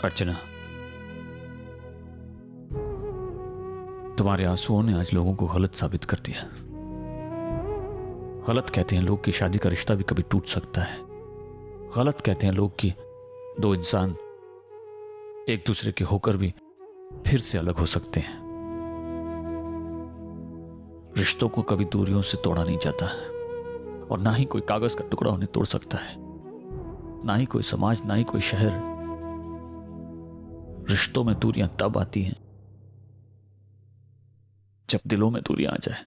अर्चना, तुम्हारे आंसुओं ने आज लोगों को गलत साबित कर दिया। गलत कहते हैं लोग कि शादी का रिश्ता भी कभी टूट सकता है। गलत कहते हैं लोग कि दो इंसान एक दूसरे के होकर भी फिर से अलग हो सकते हैं। रिश्तों को कभी दूरियों से तोड़ा नहीं जाता है, और ना ही कोई कागज का टुकड़ा उन्हें तोड़ सकता है, ना ही कोई समाज, ना ही कोई शहर। रिश्तों में दूरियां तब आती हैं जब दिलों में दूरियां आ जाए।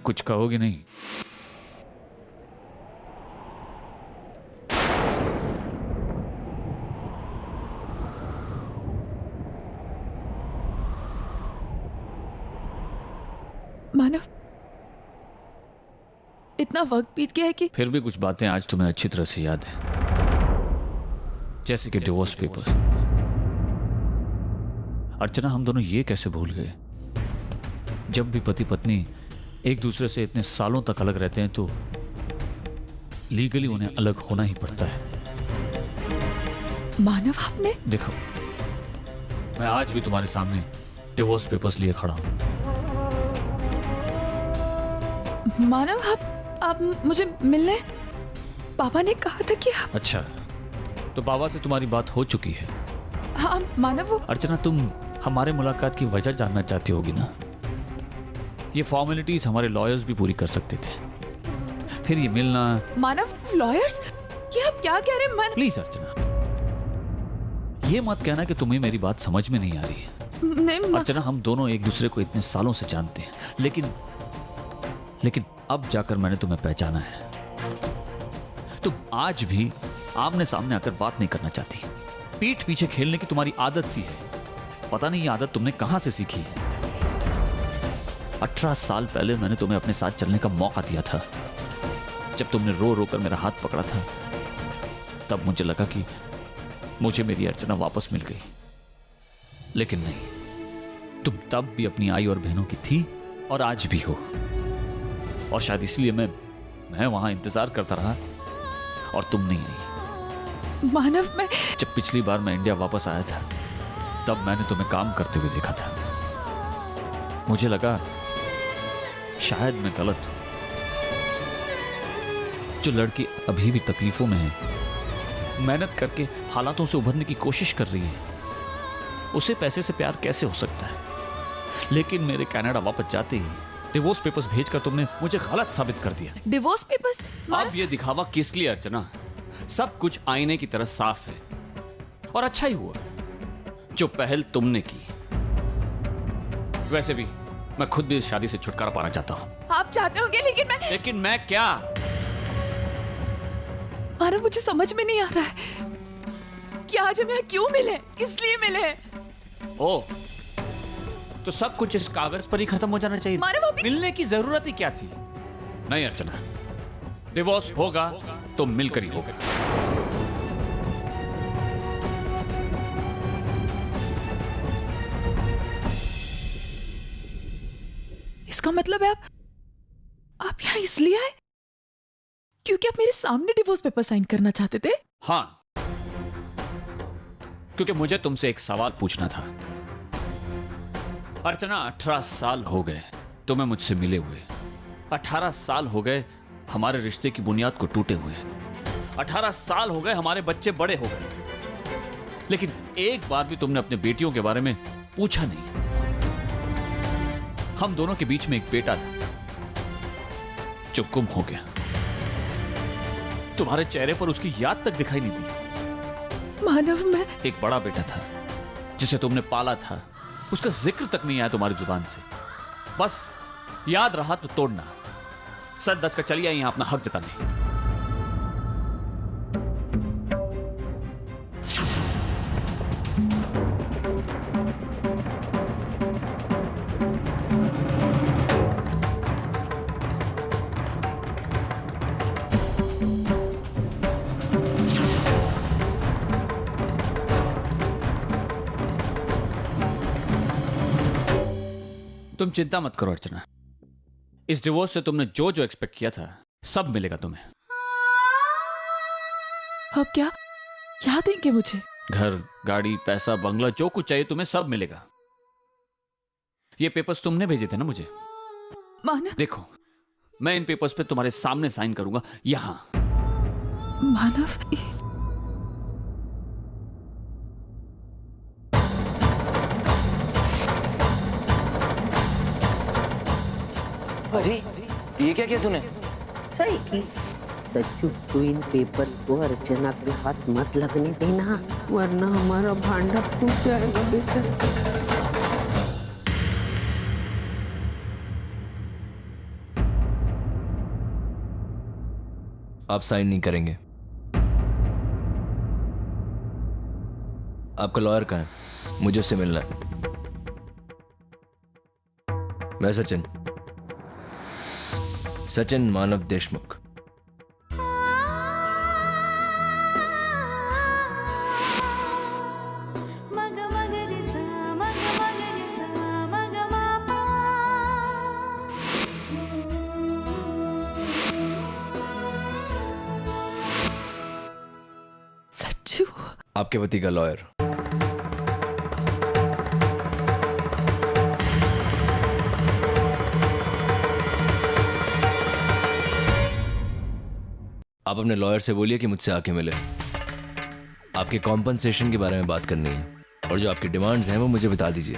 कुछ कहोगे नहीं? मानव, इतना वक्त बीत गया है कि फिर भी कुछ बातें आज तुम्हें अच्छी तरह से याद है, जैसे कि डिवोर्स पेपर्स। अर्चना, हम दोनों ये कैसे भूल गए? जब भी पति पत्नी एक दूसरे से इतने सालों तक अलग रहते हैं तो लीगली उन्हें अलग होना ही पड़ता है। मानव, आपने देखो, मैं आज भी तुम्हारे सामने डिवोर्स पेपर्स लिए खड़ा हूं। मानव, आप मुझे मिलने, पापा ने कहा था कि आप। अच्छा, तो बाबा से तुम्हारी बात हो चुकी है? हाँ मानव, वो अर्चना, तुम हमारे मुलाकात की वजह जानना चाहती होगी ना? ये फॉर्मेलिटीज हमारे लॉयर्स भी पूरी कर सकते थे, फिर ये मिलना। मानव, लॉयर्स? ये आप क्या कह रहे हैं? प्लीज अर्चना, ये मत कहना कि तुम्हें मेरी बात समझ में नहीं आ रही है। नहीं अर्चना, हम दोनों एक दूसरे को इतने सालों से जानते हैं, लेकिन अब जाकर मैंने तुम्हें पहचाना है। तुम आज भी आमने सामने आकर बात नहीं करना चाहती। पीठ पीछे खेलने की तुम्हारी आदत सी है। पता नहीं ये आदत तुमने कहां से सीखी है। 18 साल पहले मैंने तुम्हें अपने साथ चलने का मौका दिया था। जब तुमने रो रो कर मेरा हाथ पकड़ा था, तब मुझे लगा कि मुझे मेरी अर्चना वापस मिल गई। लेकिन नहीं, तुम तब भी अपनी आई और बहनों की थी और आज भी हो। और शायद इसलिए मैं वहां इंतजार करता रहा और तुम नहीं आई। मानव, मैं जब पिछली बार मैं इंडिया वापस आया था, तब मैंने तुम्हें काम करते हुए देखा था। मुझे लगा शायद मैं गलत हूं। जो लड़की अभी भी तकलीफों में है, मेहनत करके हालातों से उभरने की कोशिश कर रही है, उसे पैसे से प्यार कैसे हो सकता है? लेकिन मेरे कनाडा वापस जाते ही डिवोर्स पेपर्स भेजकर तुमने मुझे गलत साबित कर दिया। Divorce papers? अब ये दिखावा किस लिए अर्चना? सब कुछ आईने की तरह साफ है, और अच्छा ही हुआ जो पहल तुमने की। वैसे भी मैं खुद भी इस शादी से छुटकारा पाना चाहता हूं। आप चाहते होंगे, लेकिन मैं क्या? मानव, मुझे समझ में नहीं आ रहा है कि आज हम यहाँ क्यों मिले, किस लिए मिले? ओ, तो सब कुछ इस कागज पर ही खत्म हो जाना चाहिए। मिलने की जरूरत ही क्या थी? नहीं अर्चना, डिवोर्स होगा तो मिलकर ही होगा। इसका मतलब है आप यहाँ इसलिए आए क्योंकि आप मेरे सामने डिवोर्स पेपर साइन करना चाहते थे? हाँ, क्योंकि मुझे तुमसे एक सवाल पूछना था। अर्चना, 18 साल हो गए तुम्हें मुझसे मिले हुए। 18 साल हो गए हमारे रिश्ते की बुनियाद को टूटे हुए। 18 साल हो गए हमारे बच्चे बड़े हो गए, लेकिन एक बार भी तुमने अपने बेटियों के बारे में पूछा नहीं। हम दोनों के बीच में एक बेटा था जो गुम हो गया। तुम्हारे चेहरे पर उसकी याद तक दिखाई नहीं दी। मानव, मैं एक बड़ा बेटा था जिसे तुमने पाला था, उसका जिक्र तक नहीं आया तुम्हारी जुबान से। बस याद रहा तो तोड़ना। सर दच कर चलिए यहां अपना हक जताने। तुम चिंता मत करो अर्चना, इस डिवोर्स से तुमने जो जो एक्सपेक्ट किया था सब मिलेगा तुम्हें। अब क्या देंगे मुझे? घर, गाड़ी, पैसा, बंगला, जो कुछ चाहिए तुम्हें सब मिलेगा। ये पेपर्स तुमने भेजे थे ना मुझे? मानव, देखो, मैं इन पेपर्स पे तुम्हारे सामने साइन करूंगा यहां। मानव, अजी, ये क्या किया तूने? सही की। सच्चू, तू इन पेपर्स को अर्चना के हाथ मत लगने देना, वरना हमारा भांडा फूट जाएगा बेटा। आप साइन नहीं करेंगे। आपका लॉयर कहाँ है? मुझे उससे मिलना है। मैं सचिन मानव देशमुख। सच्चू, आपके पति का लॉयर। आप अपने लॉयर से बोलिए कि मुझसे आके मिले। आपके कॉम्पनसेशन के बारे में बात करनी है और जो आपकी डिमांड्स हैं वो मुझे बता दीजिए।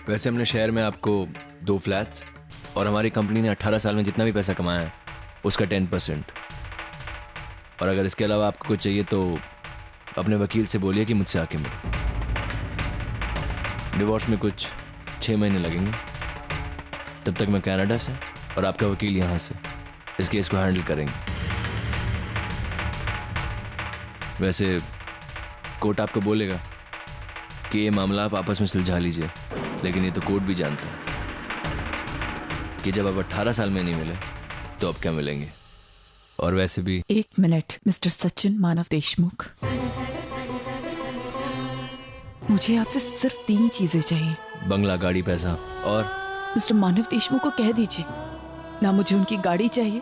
वैसे हमने शहर में आपको 2 फ्लैट्स और हमारी कंपनी ने 18 साल में जितना भी पैसा कमाया है उसका 10%। और अगर इसके अलावा आपको कुछ चाहिए तो अपने वकील से बोलिए कि मुझसे आके मिले। डिवोर्स में कुछ 6 महीने लगेंगे। तब तक मैं कनाडा से और आपका वकील यहाँ से इस केस को हैंडल करेंगे। वैसे कोर्ट आपको बोलेगा कि ये मामला आप आपस में सुलझा लीजिए, लेकिन ये तो कोर्ट भी जानता है कि जब आप 18 साल में नहीं मिले तो अब क्या मिलेंगे। और वैसे भी 1 मिनट मिस्टर सचिन मानव देशमुख, मुझे आपसे सिर्फ 3 चीजें चाहिए। बंगला, गाड़ी, पैसा और मिस्टर मानव देशमुख को कह दीजिए, ना मुझे उनकी गाड़ी चाहिए,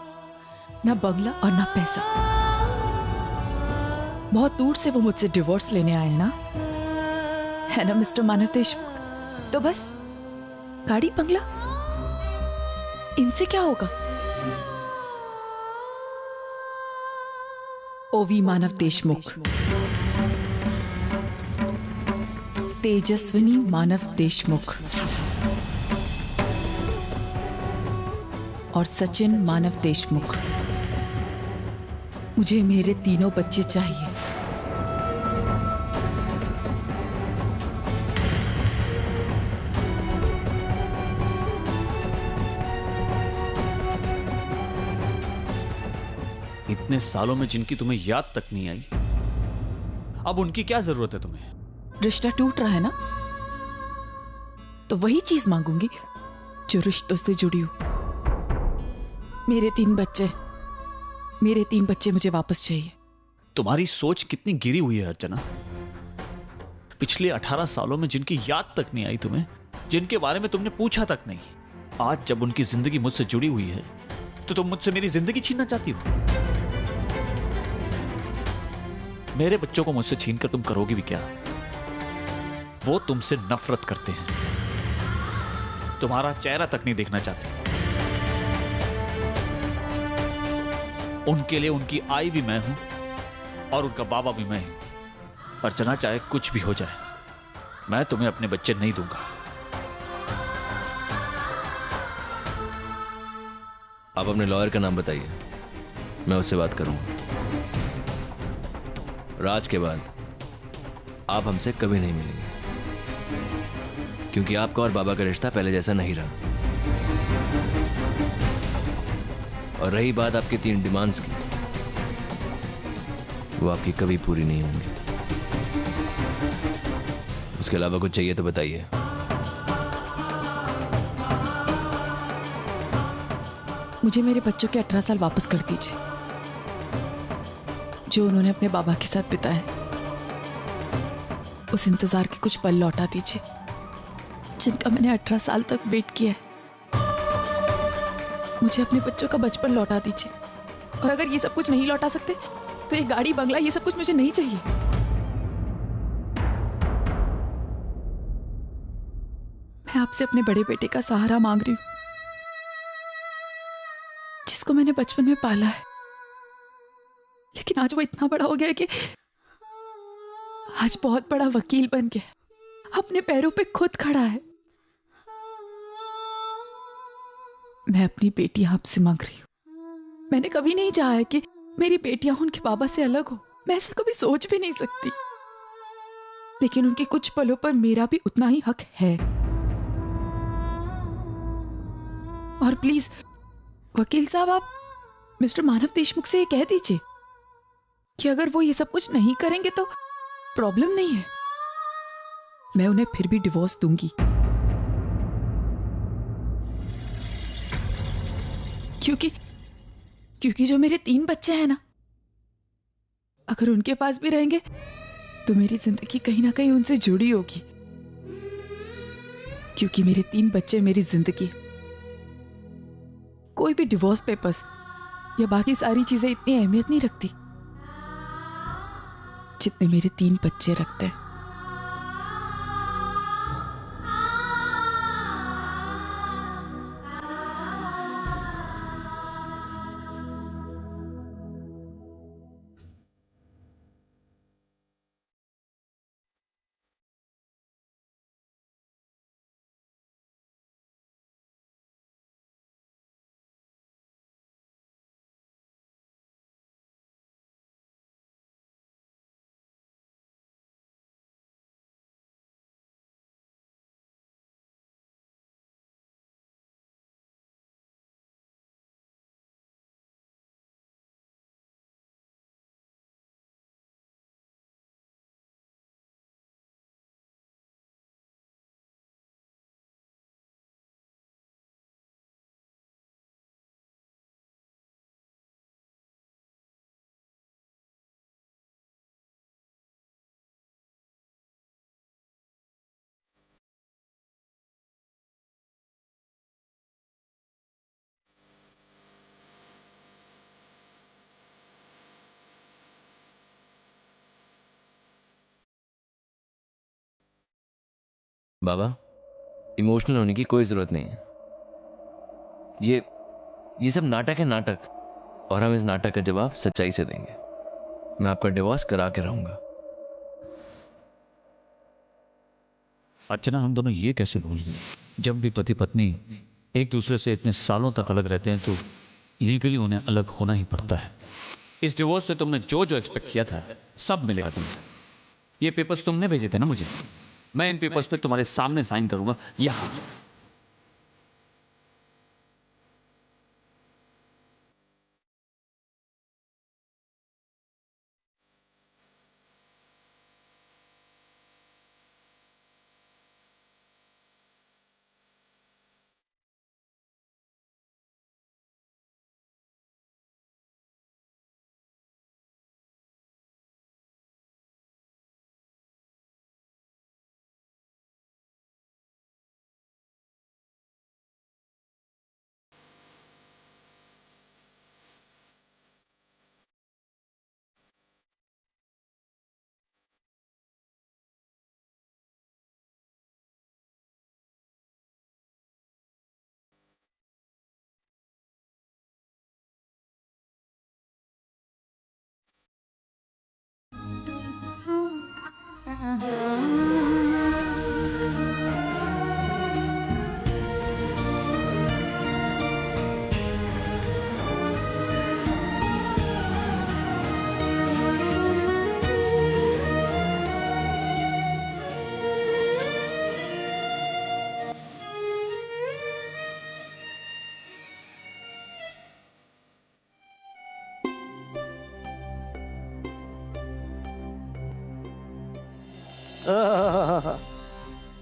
ना बंगला और ना पैसा। बहुत दूर से वो मुझसे डिवोर्स लेने आए ना, है ना मिस्टर मानव देशमुख? तो बस गाड़ी, बंगला, इनसे क्या होगा? ओवी मानव देशमुख, तेजस्विनी मानव देशमुख और सचिन मानव देशमुख, मुझे मेरे 3 बच्चे चाहिए। इतने सालों में जिनकी तुम्हें याद तक नहीं आई, अब उनकी क्या जरूरत है तुम्हें? रिश्ता टूट रहा है ना, तो वही चीज मांगूंगी जो रिश्तों से जुड़ी हो। मेरे 3 बच्चे मुझे वापस चाहिए। तुम्हारी सोच कितनी गिरी हुई है अर्चना। पिछले 18 सालों में जिनकी याद तक नहीं आई तुम्हें, जिनके बारे में तुमने पूछा तक नहीं, आज जब उनकी जिंदगी मुझसे जुड़ी हुई है तो तुम मुझसे मेरी जिंदगी छीनना चाहती हो। मेरे बच्चों को मुझसे छीनकर तुम करोगी भी क्या? वो तुमसे नफरत करते हैं, तुम्हारा चेहरा तक नहीं देखना चाहते। उनके लिए उनकी आई भी मैं हूं और उनका बाबा भी मैं हूं। अर्चना, चाहे कुछ भी हो जाए, मैं तुम्हें अपने बच्चे नहीं दूंगा। आप अपने लॉयर का नाम बताइए, मैं उससे बात करूंगा। राज के बाद आप हमसे कभी नहीं मिलेंगे, क्योंकि आपका और बाबा का रिश्ता पहले जैसा नहीं रहा। और रही बात आपकी 3 डिमांड्स की, वो आपकी कभी पूरी नहीं होंगी। उसके अलावा कुछ चाहिए तो बताइए। मुझे मेरे बच्चों के 18 साल वापस कर दीजिए, जो उन्होंने अपने बाबा के साथ बिताए। उस इंतजार के कुछ पल लौटा दीजिए जिनका मैंने 18 साल तक वेट किया है। मुझे अपने बच्चों का बचपन लौटा दीजिए, और अगर ये सब कुछ नहीं लौटा सकते तो ये गाड़ी बंगला ये सब कुछ मुझे नहीं चाहिए। मैं आपसे अपने बड़े बेटे का सहारा मांग रही हूँ, जिसको मैंने बचपन में पाला है, लेकिन आज वो इतना बड़ा हो गया है कि आज बहुत बड़ा वकील बन गया, अपने पैरों पे खुद खड़ा है। मैं अपनी बेटी आपसे मांग रही हूं। मैंने कभी नहीं चाहा है कि मेरी बेटियां उनके बाबा से अलग हो, मैं ऐसा कभी सोच भी नहीं सकती, लेकिन उनके कुछ पलों पर मेरा भी उतना ही हक है। और प्लीज वकील साहब, आप मिस्टर मानव देशमुख से ये कह दीजिए कि अगर वो ये सब कुछ नहीं करेंगे तो प्रॉब्लम नहीं है, मैं उन्हें फिर भी डिवोर्स दूंगी। क्योंकि जो मेरे 3 बच्चे हैं ना, अगर उनके पास भी रहेंगे तो मेरी जिंदगी कहीं ना कहीं उनसे जुड़ी होगी, क्योंकि मेरे 3 बच्चे मेरी जिंदगी। कोई भी डिवोर्स पेपर्स या बाकी सारी चीजें इतनी अहमियत नहीं रखती जितने मेरे 3 बच्चे रखते हैं। बाबा, इमोशनल होने की कोई जरूरत नहीं है। ये सब नाटक है, नाटक, और हम इस नाटक का जवाब सच्चाई से देंगे। मैं आपका डिवोर्स करा के रहूंगा। अर्चना, हम दोनों ये कैसे भूल गए? जब भी पति पत्नी एक दूसरे से इतने सालों तक अलग रहते हैं तो लीगली उन्हें अलग होना ही पड़ता है। इस डिवोर्स से तुमने जो जो एक्सपेक्ट किया था सब मिलेगा तुम्हें। ये पेपर्स तुमने भेजे थे ना मुझे, मैं इन पेपर्स पे तुम्हारे सामने साइन करूंगा यहां।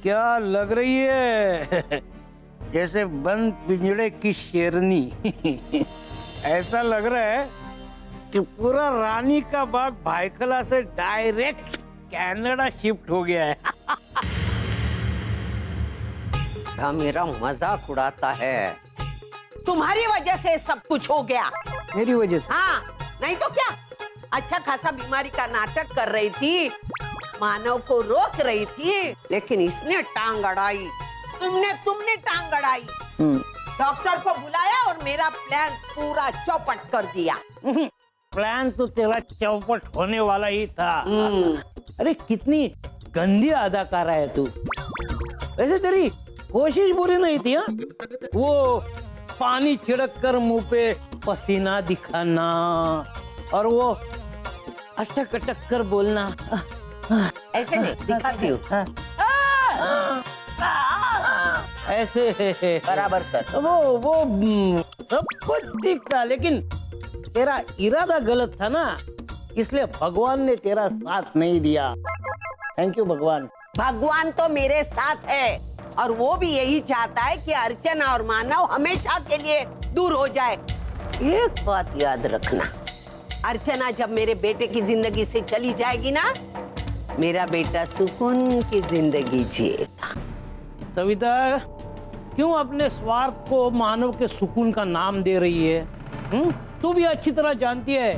क्या लग रही है? जैसे बंद पिंजड़े की शेरनी। ऐसा लग रहा है कि पूरा रानी का बाग भाईखला से डायरेक्ट कनाडा शिफ्ट हो गया है। अच्छा मेरा मजाक उड़ाता है। तुम्हारी वजह से सब कुछ हो गया। मेरी वजह से? हाँ, नहीं तो क्या। अच्छा खासा बीमारी का नाटक कर रही थी, मानव को रोक रही थी, लेकिन इसने टांग अड़ाई। तुमने टांग अड़ाई। डॉक्टर को बुलाया और मेरा प्लान पूरा चौपट कर दिया। प्लान तो तेरा चौपट होने वाला ही था। अरे कितनी गंदी अदाकारा है तू। वैसे तेरी कोशिश बुरी नहीं थी। हाँ, वो पानी छिड़क कर मुंह पे पसीना दिखाना और वो अटक अटक कर बोलना। ऐसे नहीं दिखाती हूँ। ऐसे बराबर कर। वो सब कुछ ठीक था, लेकिन तेरा इरादा गलत था ना, इसलिए भगवान ने तेरा साथ नहीं दिया। थैंक यू भगवान। भगवान तो मेरे साथ है और वो भी यही चाहता है कि अर्चना और मानव हमेशा के लिए दूर हो जाए। एक बात याद रखना, अर्चना जब मेरे बेटे की जिंदगी से चली जाएगी ना, मेरा बेटा सुकून की जिंदगी जिएगा। सविता, क्यों अपने स्वार्थ को मानव के सुकून का नाम दे रही है? तू भी अच्छी तरह जानती है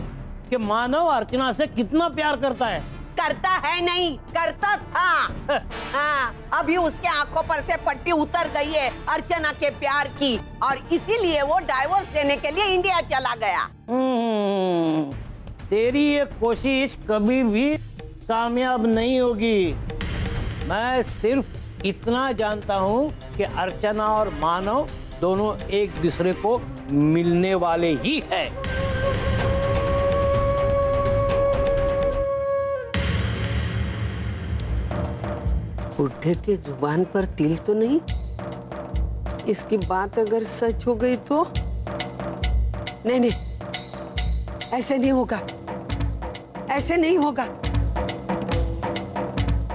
कि मानव अर्चना से कितना प्यार करता है। करता है नहीं, करता था। हाँ, अभी उसके आंखों पर से पट्टी उतर गई है अर्चना के प्यार की, और इसीलिए वो डाइवोर्स देने के लिए इंडिया चला गया। तेरी ये कोशिश कभी भी कामयाब नहीं होगी। मैं सिर्फ इतना जानता हूँ कि अर्चना और मानव दोनों एक दूसरे को मिलने वाले ही है। बुढ़े के जुबान पर तिल तो नहीं? इसकी बात अगर सच हो गई तो? नहीं, ऐसे नहीं होगा, ऐसे नहीं होगा।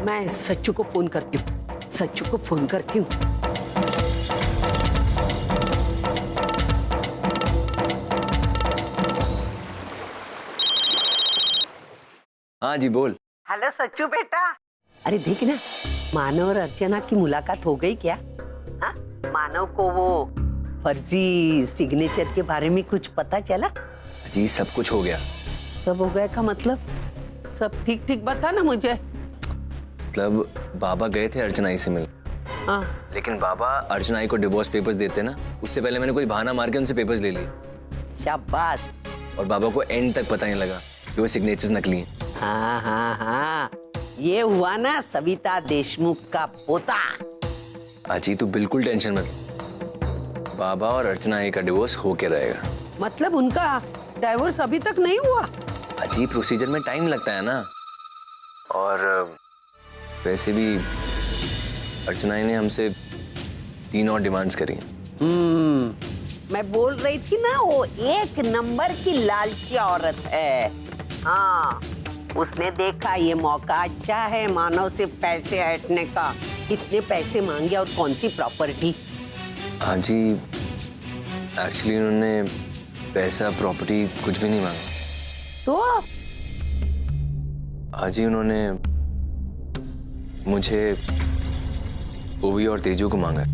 मैं सच्चू को फोन करती हूँ, सच्चू को फोन करती हूँ। हाँ जी बोल। हेलो सच्चू बेटा। अरे देख ना, मानव और अर्चना की मुलाकात हो गई क्या? हाँ, मानव को वो फर्जी सिग्नेचर के बारे में कुछ पता चला? जी सब कुछ हो गया। सब हो गया का मतलब? सब ठीक ठीक बता ना मुझे। मतलब बाबा गए थे अर्चनाई से मिल, हाँ, लेकिन बाबा अर्चनाई को डिवोर्स पेपर्स देते ना, उससे पहले मैंने कोई बहाना मार के उनसे पेपर्स ले लिए। शाबाश। और बाबा को एंड तक पता नहीं लगा कि वो सिग्नेचर्स नकली हैं। हाँ हाँ हाँ, ये हुआ ना सविता देशमुख का पोता। अजी तू बिल्कुल टेंशन मत, बाबा और अर्चना का डिवोर्स हो के रहेगा। मतलब उनका डाइवोर्स अभी तक नहीं हुआ? अजी प्रोसीजर में टाइम लगता है ना, और वैसे भी अर्चना ने हमसे 3 और डिमांड्स करी हैं। मैं बोल रही थी ना, वो एक नंबर की लालची औरत है। हाँ, उसने देखा ये मौका अच्छा है मानव से पैसे हटने का। कितने पैसे मांगे और कौन सी प्रॉपर्टी? हाँ जी, एक्चुअली उन्होंने पैसा प्रॉपर्टी कुछ भी नहीं मांगा। तो हाँ जी, उन्होंने मुझे ओवी और तेजू को मांगा।